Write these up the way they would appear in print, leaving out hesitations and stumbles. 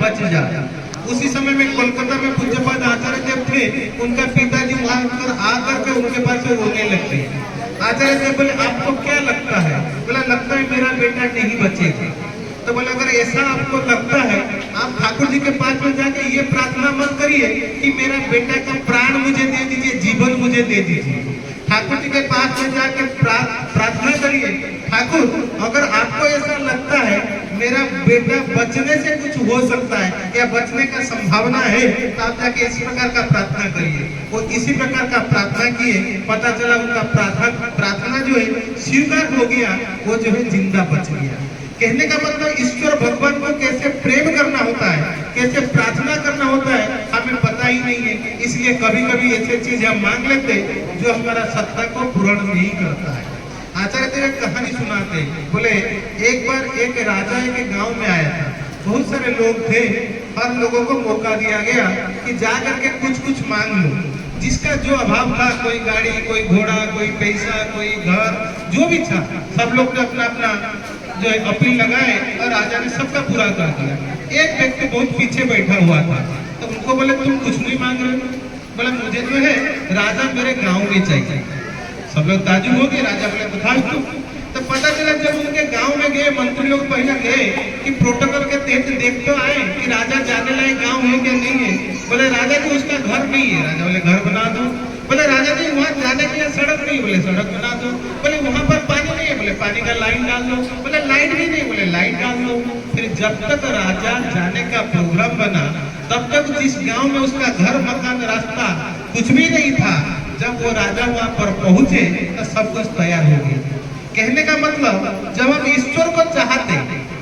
बच जा। उसी समय में कोलकाता में पूज्यपाद आचार्य देव थे, उनका पिताजी वहां पर आकर के उनके पास रोने लगते। आचार्य देव बोले आपको क्या लगता है? बोला लगता है मेरा बेटा नहीं बचेगा। तो बोले अगर ऐसा आपको लगता है आप ठाकुर जी के पास में जाके ये प्रार्थना मत करिए कि मेरा बेटा का प्राण मुझे दे दीजिए, जीवन मुझे दे दीजिए। ठाकुर जी के पास में जाके प्रार्थना करिए, ठाकुर अगर आपको ऐसा लगता है मेरा बेटा बचने से कुछ हो सकता है या बचने का संभावना है तो आप जाके इस प्रकार का प्रार्थना करिए। वो इसी प्रकार का प्रार्थना किए, पता चला उनका प्रार्थना जो है स्वीकार हो गया, वो जो है जिंदा बच गया। कहने का मतलब ईश्वर भगवान को कैसे प्रेम करना होता है, कैसे प्रार्थना करना होता है हमें पता ही नहीं है। इसलिए कभी कभी ऐसी चीज हम मांग लेते जो हमारा सत्ता को पूर्ण नहीं करता है। आचार्य देव एक कहानी सुनाते, बोले एक बार एक राजा एक गांव में आया था, बहुत सारे लोग थे, हर लोगों को मौका दिया गया कि जा करके कुछ मांग लो, जिसका जो अभाव था, कोई गाड़ी, कोई घोड़ा, कोई पैसा, कोई घर, जो भी था, सब लोग ने अपना अपना जो है अपील लगाए और राजा ने सबका पूरा कर दिया। एक व्यक्ति बहुत पीछे बैठा हुआ था, तो उनको बोले तुम कुछ नहीं मांग रहे हो? बोला मुझे जो है राजा मेरे गांव में चाहिए। सब लोग ताजुब हो गए, राजा बोले बता तू। तो पता चला जब उनके गांव में गए, मंत्री लोग पहले गए कि प्रोटोकॉल के तहत देख तो आए कि राजा जाने लायक गांव है क्या नहीं है। बोले राजा जी उसका घर नहीं है। राजा बोले घर बना दो। बोले राजा जी वहाँ जाने के लिए सड़क नहीं। बोले सड़क बना दो। बोले वहाँ पर पानी नहीं है। बोले पानी का लाइन डाल दो। बोले लाइट भी नहीं। बोले लाइट डाल दो। फिर जब तक राजा जाने का प्रोग्राम बना तब तक जिस गांव में उसका घर, मकान, रास्ता कुछ भी नहीं था, जब वो राजा वहाँ पर पहुंचे तो सब कुछ तैयार हो गया। कहने का मतलब जब हम ईश्वर को चाहते,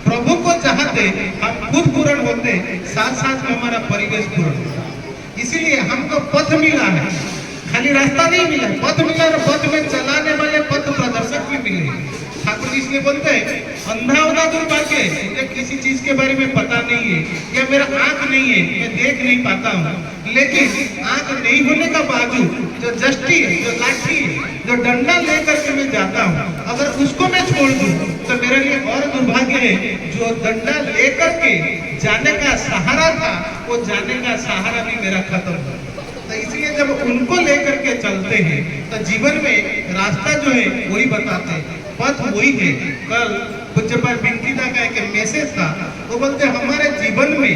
प्रभु को चाहते, हम खुद पूर्ण होते, साथ साथ में हमारा परिवेश पूर्ण होता। इसीलिए हमको पथ मिला है, खाली रास्ता नहीं मिला, पथ मिला और पथ में चलाने वाले पथ प्रदर्शक भी मिले। ठाकुर जी इसलिए बोलते हैं अंधा होगा दुर्भाग्य, मुझे किसी चीज के बारे में पता नहीं है या मेरा आंख नहीं है, मैं देख नहीं पाता हूँ, लेकिन आंख नहीं होने का बावजूद जो जस्टी, जो लाठी, जो डंडा लेकर के मैं जाता हूँ, अगर उसको मैं छोड़ दूं तो मेरे लिए और दुर्भाग्य है। जो डंडा लेकर के जाने का सहारा था, वो जाने का सहारा भी मेरा खत्म हो। तो इसलिए जब उनको लेकर के चलते हैं तो जीवन में रास्ता जो है वही बताते हैं, पथ वही है। कल पूज्यपाद बिंकीदा का एक मैसेज था, वो बोलते हमारे जीवन में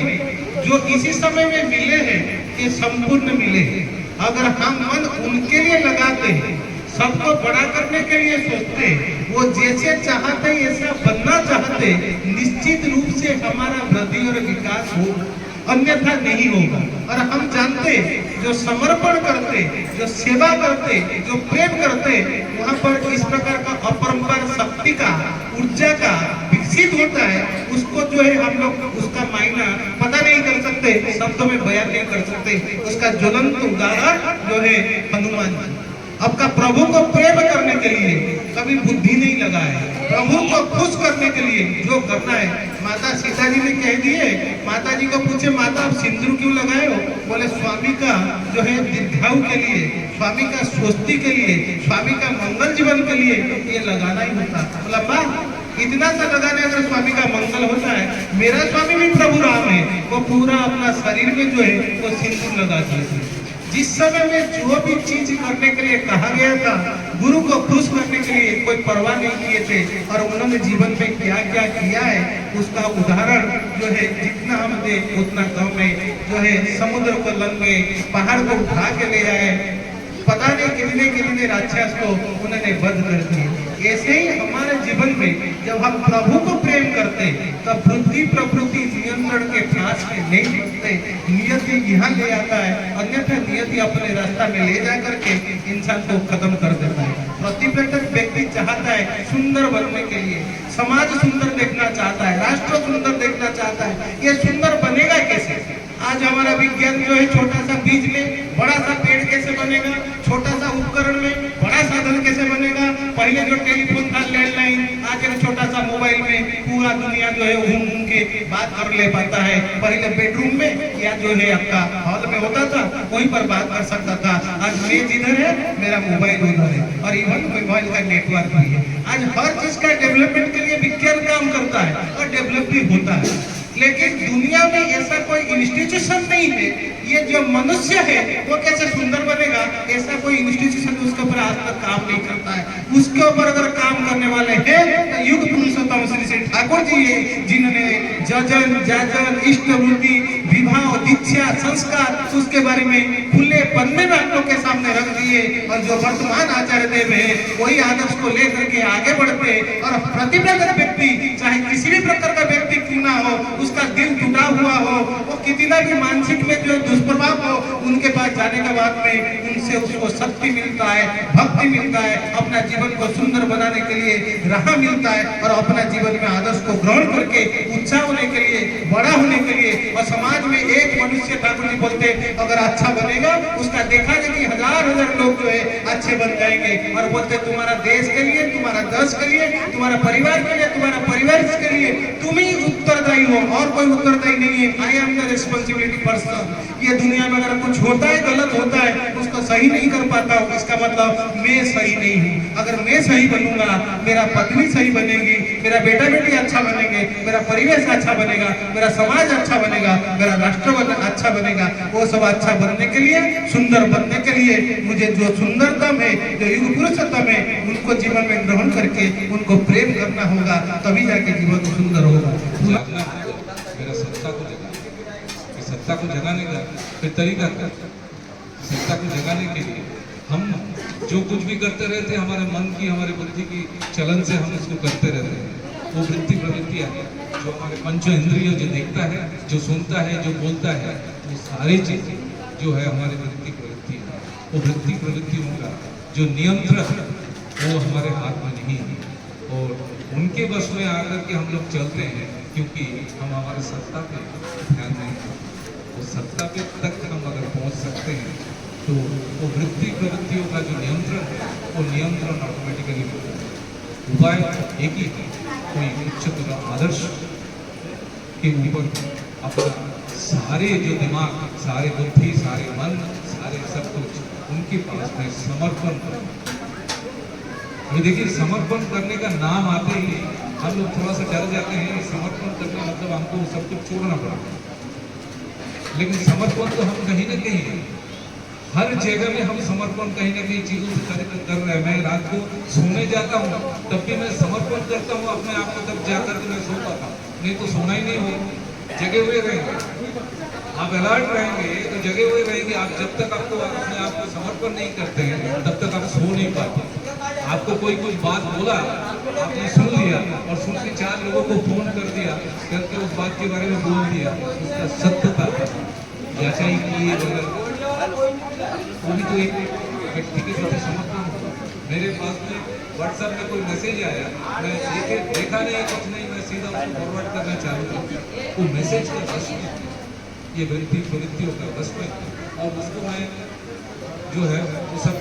जो इसी समय में मिले हैं ये संपूर्ण मिले हैं। अगर हम मन उनके लिए लगाते हैं, सबको बड़ा करने के लिए सोचते, वो जैसे चाहते ऐसा बनना चाहते, निश्चित रूप से हमारा वृद्धि और विकास हो, अन्यथा नहीं होगा। और हम जानते जो समर्पण करते, जो सेवा करते, जो प्रेम करते, वहाँ पर इस प्रकार का अपरंपार शक्ति का, ऊर्जा का विकसित होता है। उसको जो है हम लोग उसका मायना पता नहीं कर सकते, शब्दों में बयान नहीं कर सकते। उसका ज्वलंत उदाहरण जो है हनुमान जी। आपका प्रभु को प्रेम करने के लिए कभी बुद्धि नहीं लगा है, प्रभु को खुश करने के लिए जो करना है। माता सीता जी ने कह दिए, माता जी को पूछे माता आप सिंदूर क्यों लगाए हो? बोले स्वामी का जो है दीर्घायु के लिए, स्वामी का स्वस्ति के लिए, स्वामी का मंगल जीवन के लिए ये लगाना ही होता। बोला माँ इतना सा लगाने अगर स्वामी का मंगल होता है, मेरा स्वामी भी प्रभु राम है, वो पूरा अपना शरीर में जो है वो सिंदूर लगा दिए। जिस समय में जो भी चीज करने के लिए कहा गया था, गुरु को खुश करने के लिए कोई परवाह नहीं किए थे, और उन्होंने जीवन में क्या क्या किया है उसका उदाहरण जो है जितना हम दे उतना कम है। जो है समुद्र को लंघे, पहाड़ को उठा के ले आए, पता नहीं कितने कितने राक्षस को उन्होंने वध कर दिए। ऐसे ही हमारे जीवन में जब हम प्रभु को प्रेम करते तब बुद्धि प्रवृत्ति नियंत्रण के पास में नहीं होते, नियति यहाँ ले आता है, अन्यथा नियति अपने रास्ता में ले जा करके इंसान को खत्म कर देता है। प्रतिप्रत्येक व्यक्ति चाहता है सुंदर बनने के लिए, समाज सुंदर देखना चाहता है, राष्ट्र सुंदर देखना चाहता है। ये सुंदर बनेगा कैसे? आज हमारा विज्ञान जो है छोटा सा बीज में बड़ा सा पेड़ कैसे बनेगा, छोटा सा उपकरण में बड़ा साधन कैसे बनेगा। पहले जो टेलीफोन था लैंडलाइन, आज एक छोटा सा मोबाइल में पूरा दुनिया जो है घूम के बात कर ले पाता है। पहले बेडरूम में या जो है आपका हॉल में होता था, वहीं पर बात कर सकता था। आज मेज इधर है, मेरा मोबाइल उधर है, और इवन मोबाइल का नेटवर्क भी है। आज हर चीज का डेवलपमेंट के लिए विज्ञान काम करता है और डेवलप भी होता है। लेकिन दुनिया में ऐसा कोई इंस्टीट्यूशन नहीं है, ये जो मनुष्य है वो कैसे सुंदर बनेगा, ऐसा कोई इंस्टीट्यूशन उसके ऊपर आज तक काम नहीं करता है। उसके ऊपर अगर काम करने वाले हैं तो युग पुरुषोत्तम श्री श्री ठाकुर जी है, जिन्होंने जजन जाजन इष्ट वृत्ति विवाह दीक्षा संस्कार उसके बारे में खुले पन्ने में हम लोग के सामने रख दिए, और जो वर्तमान आचार्य देव है वही आदर्श को लेकर के आगे बढ़ते, और प्रतिभागत व्यक्ति चाहे किसी भी प्रकार का व्यक्ति क्यों ना हो, उसका दिल टूटा हुआ हो, वो कितना भी मानसिक में जो दुष्प्रभाव हो, उनके पास जाने के बाद में उनसे उसको शक्ति मिलता है, भक्ति मिलता है, अपना जीवन को सुंदर बनाने के लिए राह मिलता है, और अपना जीवन में आदर्श को ग्रहण करके उत्साह होने के लिए बड़ा होने के लिए, और समाज में एक मनुष्य ठाकुर जी बोलते अगर अच्छा बनेगा उसका देखा जाए कि हजार हजार लोग जो है अच्छे बन जाएंगे, और बोलते तुम्हारा देश के लिए, तुम्हारा देश के लिए, तुम्हारा परिवार के लिए, तुम्हारा परिवार के लिए तुम ही उत्तरदायी हो, और कोई उत्तरदायी नहीं है। I am the responsibility person. ये दुनिया में अगर कुछ होता है गलत होता है उसको सही नहीं कर पाता हूँ, इसका मतलब मैं सही नहीं हूँ। अगर मैं सही बनूंगा, मेरा पत्नी सही बनेगी, मेरा बेटा बेटी अच्छा बनेंगे, मेरा परिवेश अच्छा बनेगा, मेरा समाज अच्छा बनेगा, मेरा राष्ट्र अच्छा बनेगा। वो सब अच्छा बनने के लिए, सुंदर बनने के लिए मुझे जो सुंदरतम है, जो युग पुरुषोत्तम है, उनको जीवन में ग्रहण करके उनको प्रेम करना होगा, तभी जाके जीवन सुंदर होगा। मेरा सत्ता को जगाने का फिर तरीका क्या? सत्ता को जगाने के लिए हम जो कुछ भी करते रहते हैं, हमारे मन की, हमारे बुद्धि की चलन से हम उसको करते रहते हैं। वो वृत्ति प्रवृत्तियाँ जो हमारे पंचो इंद्रिय जो देखता है, जो सुनता है, जो बोलता है, वो सारी चीजें जो है हमारी वृत्ति प्रवृत्ति है। वो वृत्ति प्रवृत्तियों का जो नियंत्रण वो हमारे हाथ में नहीं है, और उनके बस में आकर के हम लोग चलते हैं, क्योंकि हम हमारे सत्ता पे ध्यान नहीं देते। वो सत्ता पे तक हम अगर पहुंच सकते हैं तो वो वृत्ति प्रवृत्तियों का जो नियंत्रण है वो नियंत्रण ऑटोमेटिकली होता है। उपाय एक ही है, कोई उच्चतर आदर्श के ऊपर अपना सारे जो दिमाग, सारे बुद्धि, सारे मन, सारे सब कुछ उनके पास में समर्पण करें। अभी देखिए, समर्पण करने का नाम आते ही हम लोग थोड़ा सा डर जाते हैं। समर्पण करना मतलब हमको सब कुछ छोड़ना पड़ता है, लेकिन समर्पण तो हम कहीं ना कहीं हर जगह में हम समर्पण कहीं ना कहीं चीजों से कर रहे हैं। मैं रात को सोने जाता हूँ तब भी मैं समर्पण करता हूँ अपने आप को, तब जाकर के मैं सो पाता हूँ, नहीं तो सोना ही नहीं हो। जगे हुए रहेंगे, आप अलर्ट रहेंगे तो जगे हुए रहेंगे। आप जब तक आपको अपने आप को समर्पण नहीं करते हैं तब तक आप सो नहीं पाते। आपको कोई कुछ बात बोला, आपने सुन लिया, और सुन के 4 लोगों को फोन कर दिया, करके उस बात के बारे में बोल दिया, उसका सत्यता याचाई किए बगैर वो भी तो एक व्यक्ति के प्रति समर्पण हो। मेरे पास में व्हाट्सएप में कोई मैसेज आया, मैं देखा नहीं, कुछ नहीं, मैं सीधा उसको फॉरवर्ड करना चालू किया। वो मैसेज का रस में ये वृत्ति प्रवृत्तियों का रस में, और उसको मैं जो है वो सब